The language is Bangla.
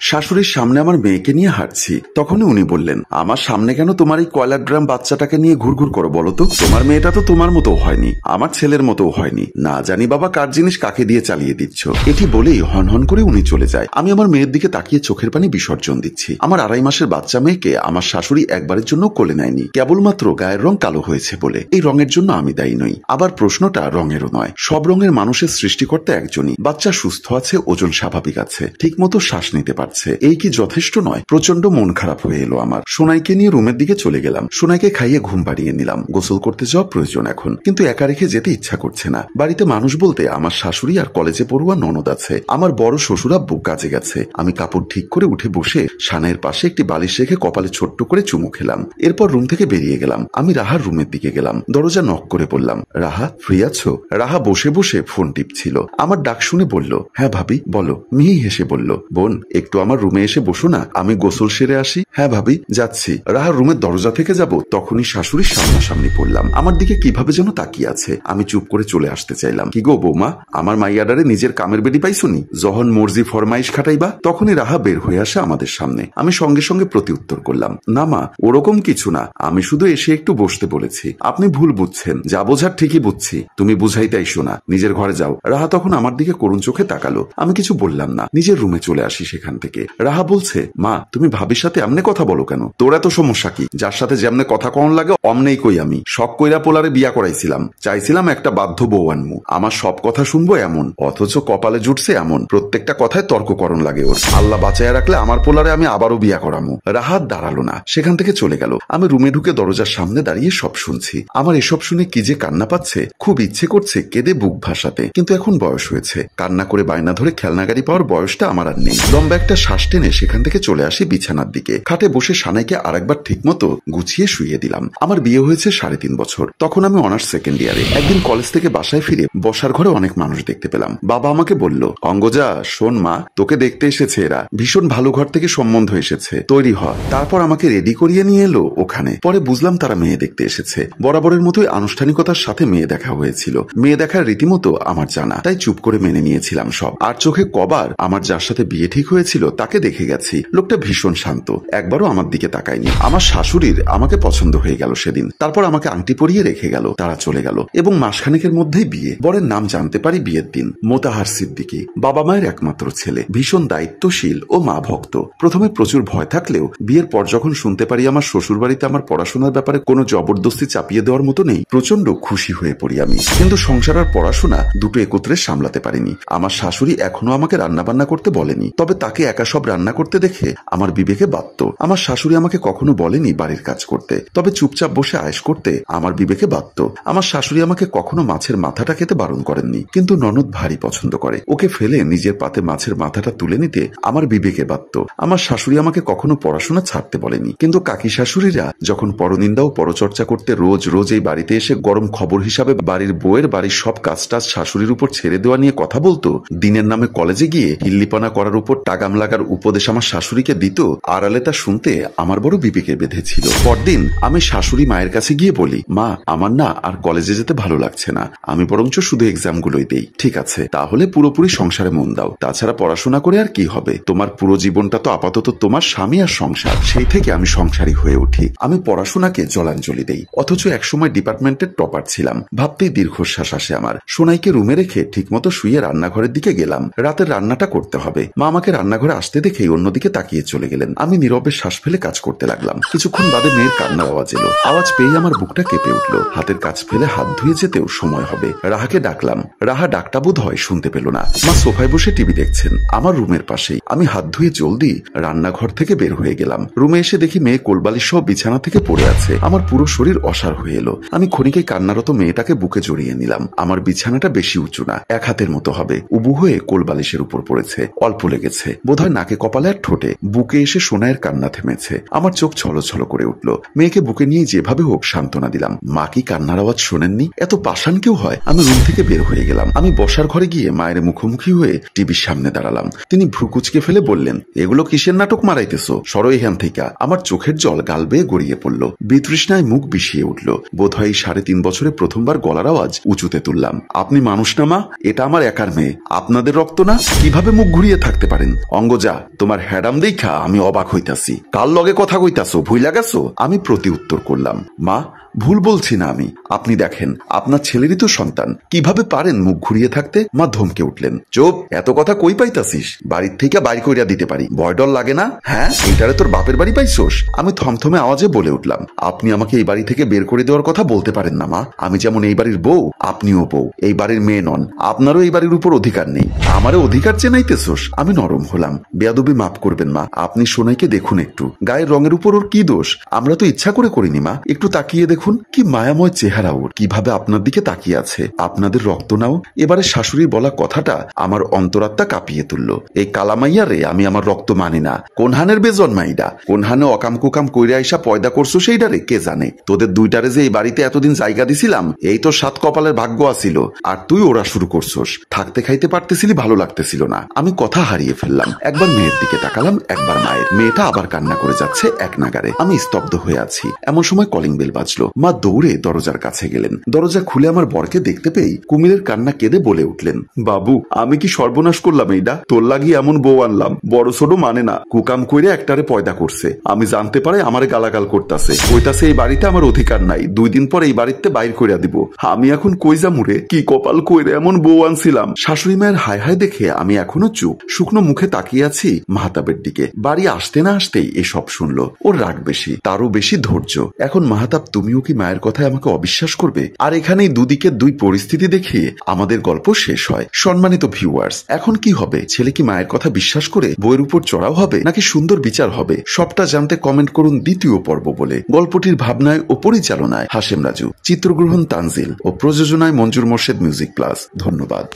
শাশুড়ির সামনে আমার মেয়েকে নিয়ে হাঁটছি, তখনই উনি বললেন, আমার সামনে কেন তোমার এই কয়লার ড্রাম বাচ্চাটাকে নিয়ে ঘুরঘুর করো বলো তো? তোমার মেয়েটা তো তোমার মতো হয়নি, আমার ছেলের মতো হয়নি, না জানি বাবা কার জিনিস কাকে দিয়ে চালিয়ে দিচ্ছ। এটি বলেই হনহন করে উনি চলে যায়। আমি আমার মেয়ের দিকে তাকিয়ে চোখের পানি বিসর্জন দিচ্ছি। আমার 2.5 মাসের বাচ্চা মেয়েকে আমার শাশুড়ি একবারের জন্য কোলে নেয়নি, কেবলমাত্র গায়ের রং কালো হয়েছে বলে। এই রঙের জন্য আমি দায়ী নই। আবার প্রশ্নটা রঙেরও নয়, সব রঙের মানুষের সৃষ্টিকর্তা একজনই। বাচ্চা সুস্থ আছে, ওজন স্বাভাবিক আছে, ঠিক মতো শ্বাস নিতে পারছে, এই কি যথেষ্ট নয়? প্রচন্ড মন খারাপ হয়ে এলো আমার। সোনাইকে নিয়ে রুমের দিকে চলে গেলাম। সোনাইকে খাইয়ে ঘুম পাড়িয়ে নিলাম। গোসল করতে যাওয়া প্রয়োজন এখন, কিন্তু একা রেখে যেতে ইচ্ছা করছে না। বাড়িতে মানুষ বলতে আমার শাশুড়ি আর কলেজে পড়ুয়া ননদ আছে। আমার বড় শ্বশুর আব্বু কাজে গেছে। আমি কাপড় ঠিক করে উঠে বসে সানাইয়ের পাশে একটি বালিশ রেখে কপালে ছোট্ট করে চুমু খেলাম। এরপর রুম থেকে বেরিয়ে গেলাম। আমি রাহার রুমের দিকে গেলাম। দরজা নক করে বললাম, রাহা ফ্রি আছো? রাহা বসে বসে ফোন টিপছিল। আমার ডাক শুনে বলল, হ্যাঁ ভাবি বলো। মিহি হেসে বলল, বোন একটু আমার রুমে এসে বসো না, আমি গোসল সেরে আসি। হ্যাঁ ভাবি যাচ্ছি। রাহার রুমের দরজা থেকে যাব, তখনই শাশুড়ির সামনাসামনি পড়লাম। আমার দিকে কিভাবে যেন তাকিয়ে আছে। আমি চুপ করে চলে আসতে চাইলাম। কি গো বৌমা, আমার মাইয়াডারে নিজের কামের বেডি পাইছনি? যখন মর্জি ফরমাইশ খাটাইবা তখনই রাহা বের হয়ে আসে আমাদের সামনে। আমি সঙ্গে সঙ্গে প্রতি উত্তর করলাম, না মা ওরকম কিছু না, আমি শুধু এসে একটু বসতে বলেছি। আপনি ভুল বুঝছেন, যা বোঝার ঠিকই বুঝছি, তুমি বুঝাইতে আইসো না, নিজের ঘরে যাও। রাহা তখন আমার দিকে করুণ চোখে তাকালো। আমি কিছু বললাম না, নিজের রুমে চলে আসি। সেখান থেকে রাহা বলছে, মা তুমি ভাবির সাথে এমনে কথা বলো কেন? তোর এত সমস্যা কি? যার সাথে যেমনে কথা কন লাগে অমনেই কই আমি। শখ কইরা পোলারে বিয়া করাইছিলাম, চাইছিলাম একটা বাধ্য বউ আনমু, আমার সব কথা শুনবো এমন, অথচ কপালে জুটছে এমন। প্রত্যেকটা কথায় তর্ককরণ লাগে ওর। আল্লাহ বাঁচাইয়া রাখলে আমার পোলারে আমি আবারও বিয়া করামু। রাহাত দাঁড়ালো না, সেখান থেকে চলে গেল। আমি রুমে ঢুকে দরজার সামনে দাঁড়িয়ে সব শুনছি। আমার এসব শুনে কি যে কান্না পাচ্ছে, খুব ইচ্ছে করছে কেঁদে বুক ভাসাতে, কিন্তু এখন বয়স হয়েছে। কান্না করে বায়না ধরে খেলনা গাড়ি পাওয়ার বয়সটা আমার আর নেই। লম্বা একটা শ্বাস টেনে সেখান থেকে চলে আসি বিছানার দিকে। খাটে বসে সানাইকে আরেকবার ঠিক মতো গুছিয়ে শুইয়ে দিলাম। আমার বিয়ে হয়েছে 3.5 বছর। তখন আমি অনার্স সেকেন্ড ইয়ারে। একদিন কলেজ থেকে বাসায় ফিরে বসার ঘরে অনেক মানুষ দেখতে পেলাম। বাবা আমাকে বলল, অঙ্গজা শোন মা, তোকে দেখতে এসেছে এরা, ভীষণ ভালো ঘর থেকে সম্বন্ধ এসেছে, তৈরি হ। তারপর আমাকে রেডি করিয়ে নিয়ে এলো ওখানে। পরে বুঝলাম তারা মেয়ে দেখতে এসেছে। বরাবরের মতোই আনুষ্ঠানিকতার সাথে মেয়ে দেখা হয়েছিল। মেয়ে দেখার রীতিমতো আমার জানা, তাই চুপ করে মেনে নিয়েছিলাম সব। আর চোখে কবার আমার যার সাথে বিয়ে ঠিক হয়েছিল তাকে দেখে গেছি। লোকটা ভীষণ শান্ত, একবারও আমার দিকে তাকায়নি। আমার শাশুড়ির আমাকে পছন্দ হয়ে গেল সেদিন। তারপর আমাকে আংটি পরিয়ে রেখে গেল। তারা চলে গেল এবং মাসখানেকের মধ্যেই বিয়ে। বরের নাম জানতে পারি বিয়ের দিন, মোতাহার সিদ্দিকী, বাবা মায়ের একমাত্র ছেলে, ভীষণ দায়িত্বশীল ও মা ভক্ত। প্রথমে প্রচুর ভয় থাকলেও বিয়ের পর যখন শুনতে পারি আমার শ্বশুর বাড়িতে আমার পড়াশোনার ব্যাপারে কোনো জবরদস্তি চাপিয়ে দেওয়ার মতো নেই, প্রচন্ড খুশি হয়ে পড়ি আমি। কিন্তু সংসার আর পড়াশোনা দুটো একত্রে সামলাতে পারিনি। আমার শাশুড়ি এখনো আমাকে রান্না বান্না করতে বলেনি, তবে তাকে একা সব রান্না করতে দেখে আমার বিবেকে বাধত। আমার শাশুড়ি আমাকে কখনো বলেনি বাড়ির কাজ করতে, তবে চুপচাপ বসে আয়েশ করতে আমার বিবেকে বাধত। আমার শাশুড়ি আমাকে কখনো মাছের মাথাটা খেতে বারণ করেননি, কিন্তু ননদ ভারী পছন্দ করে, ওকে ফেলে নিজের পাতে মাছের মাথাটা তুলে নিতে আমার বিবেকে বাধত। আমার শাশুড়ি আমাকে কখনো পড়াশোনা ছাড়তে বলেনি, কিন্তু কাকি শাশুড়িরা যখন পরনিন্দা ও পরচর্চা করতে রোজ রোজ এই বাড়িতে এসে গরম খবর হিসাবে বাড়ির বউয়ের বাড়ির সব কাজটাজ শাশুড়ির উপর ছেড়ে দেওয়া নিয়ে কথা বলতো, দিনের নামে কলেজে গিয়ে হিল্লিপনা করার উপর টাগাম লাগার উপদেশ আমার শাশুড়িকে দিত, আড়ালে তা শুনতে আমার বড় বিবেকে বেঁধেছিল। পরদিন আমি শাশুড়ি মায়ের কাছে গিয়ে বলি, মা আমার না আর কলেজে যেতে ভালো লাগছে না, আমি বরঞ্চ শুধু এক্সামগুলোই দেই। ঠিক আছে, তাহলে পুরোপুরি সংসারে মন দাও, তাছাড়া পড়াশোনা করে আর কি হবে? তোমার পুরো জীবনটা তো আপাতত তোমার স্বামী আর সংসার, সেই থেকে আমি সংসারী হয়ে উঠি। আমি পড়াশোনাকে জলাঞ্জলি দেই, অথচ একসময় ডিপার্টমেন্টের টপার ছিলাম। ভাবতেই দীর্ঘশ্বাস আসে আমার। সোনাইকে রুমে রেখে ঠিকমতো শুয়ে রান্নাঘরের দিকে গেলাম। রাতের রান্নাটা করতে হবে। মা আমাকে রান্নাঘরে আসতে দেখেই অন্যদিকে তাকিয়ে চলে গেলেন। আমি নীরবে শ্বাস ফেলে কাজ করতে লাগলাম। কিছুক্ষণ বাদে মেয়ের কান্নার আওয়াজ এলো। আওয়াজ পেয়ে আমার বুকটা কেঁপে উঠল। হাতের কাজ ফেলে হাত ধুয়ে যেতেও সময় হবে। রাহাকে ডাকলাম। রাহা ডাকটা বোধ হয় শুনতে পেল না। মা সোফায় বসে টিভি দেখছেন আমার রুমের পাশেই। আমি হাত ধুয়ে জলদি রান্নাঘর থেকে বের হয়ে গেলাম। রুমে এসে দেখি মেয়ে কোলবালিশ সহ বিছানা থেকে পড়ে আছে। আমার পুরো শরীর অসাড় হয়ে এলো। আমি ক্ষণিকে কান্নারত মেয়েটাকে বুকে জড়িয়ে নিলাম। আমার বিছানাটা বেশি উঁচু না, 1 হাতের মতো হবে। উবু হয়ে কোলবালিশের উপর পড়েছে। অল্প লেগেছে, বোধহয় নাকে কপালে আর ঠোঁটে। বুকে এসে সোনাইয়ের কান্না থেমেছে। আমার চোখ ছলছল করে উঠল। মেয়েকে বুকে নিয়ে যেভাবে হোক সান্ত্বনা দিলাম। মা কি কান্নার আওয়াজ শোনেননি? এত পাষাণ কেউ হয়? আমি রুম থেকে বের হয়ে গেলাম। আমি বসার ঘরে গিয়ে মায়ের মুখোমুখি হয়ে টিভির সামনে দাঁড়ালাম। তিনি ভ্রুকুচকে ফেলে বললেন, এগুলো কিসের নাটক মারাইতেছো? সরো এখান থেকে। আমার চোখের জল গাল বেয়ে গড়িয়ে পড়ল। বিতৃষ্ণায় মুখ বিষিয়ে উঠল। বোধহয় 3.5 বছরে প্রথমবার গলার আওয়াজ উঁচুতে তুললাম। আপনি মানুষ না মা? এটা আমার একার মেয়ে, আপনাদের রক্ত না? কিভাবে মুখ ঘুরিয়ে থাকতে পারেন? অঙ্গ সঙ্গ যা, তোমার হ্যাডাম দেখা আমি অবাক হইতাছি। কার লগে কথা কইতাছো, ভুইলা গেছো? আমি প্রতি উত্তর করলাম, মা ভুল বলছি না আমি, আপনি দেখেন আপনার ছেলেরই তো সন্তান, কিভাবে পারেন মুখ ঘুরিয়ে থাকতে? মা ধমকে উঠলেন, চুপ, এত কথা কই পাইতাছিস? বাড়ির থেকে বাইর কইরা দিতে পারি, ভয় ডর লাগে না? হ্যাঁ, এইটারে তোর বাপের বাড়ি পাইছোস? আমি থমথমে আওয়াজে বলে উঠলাম, আপনি আমাকে এই বাড়ি থেকে বের করে দেওয়ার কথা বলতে পারেন না মা। আমি যেমন এই বাড়ির বউ, আপনিও বউ, এই বাড়ির মেয়ে নন, আপনারও এই বাড়ির উপর অধিকার নেই। আমারও অধিকার চেনাইতেছোস? আমি নরম হলাম, বেয়াদবি মাফ করবেন মা, আপনি সোনাইকে দেখুন একটু, গায়ের রঙের উপর ওর কি দোষ? আমরা তো ইচ্ছা করে করিনি মা, একটু তাকিয়ে দেখুন, কি মায়াময় চেহারা ওর, কিভাবে আপনার দিকে তাকিয়ে আছে। আপনাদের রক্ত নাও। এবারে শাশুড়ি বলা কথাটা আমার অন্তরাত্মা কাঁপিয়ে তুলল। এই কালামাইয়া রে আমি আমার রক্ত মানি না। কোন হানের বেজন্মাইডা, কোন হানে অকাম কুকাম কইরা আইসা পয়দা করছো সেইটা রে কে জানে। তোদের দুইটারে যে এই বাড়িতে এতদিন জায়গা দিছিলাম, এই তো সাত কপালের ভাগ্য আছিল, আর তুই ওরা শুরু করছোস। থাকতে খাইতে পারতেছিলি, ভালো লাগতেছিল না। আমি কথা হারিয়ে ফেললাম, একবার মেয়ের দিকে তাকালাম, একবার মায়ের। মেয়েটা আবার কান্না করে যাচ্ছে এক নাগারে। আমি স্তব্ধ হয়ে আছি। এমন সময় কলিং বেল বাজলো। মা দৌড়ে দরজার কাছে গেলেন। দরজা খুলে আমার বরকে দেখতে পেয়ে কুমিরের কান্না কেঁদে বলে উঠলেন, বাবু আমি কি সর্বনাশ করলাম? এইডা তোর লাগি এমন বউ আনলাম, বড় ছোট মানে না, কুকাম কইরে একটারে পয়দা করছে। আমি জানতে পারে আমারে গালাগাল করতাছে, কইতাছে এই বাড়িতে আমার অধিকার নাই, 2 দিন পর এই বাড়িতে বাইর কইরা দিব। আমি এখন কই যামুরে? কি কপাল কইরে এমন বউ আনছিলাম। শাশুড়ি মায়ের হায় হায় দেখে আমি এখনো চুপ, শুকনো মুখে তাকিয়ে আছি মাহাতাবের দিকে। বাড়ি আসতে না আসতেই এসব শুনলো। ওর রাগ বেশি, তারও বেশি ধৈর্য। এখন মাহাতাব তুমিও কি মায়ের কথায় আমাকে অবিশ্বাস করবে? আর এখানেই দুদিকের দুই পরিস্থিতি দেখিয়ে আমাদের গল্প শেষ হয়। সম্মানিত ভিউয়ার্স, এখন কি হবে? ছেলে কি মায়ের কথা বিশ্বাস করে বইয়ের উপর চড়াও হবে, নাকি সুন্দর বিচার হবে? সবটা জানতে কমেন্ট করুন দ্বিতীয় পর্ব বলে। গল্পটির ভাবনায় ও পরিচালনায় হাশেম রাজু, চিত্রগ্রহণ তানজিল ও প্রযোজনায় মঞ্জুর মোর্শেদ মিউজিক প্লাস। ধন্যবাদ।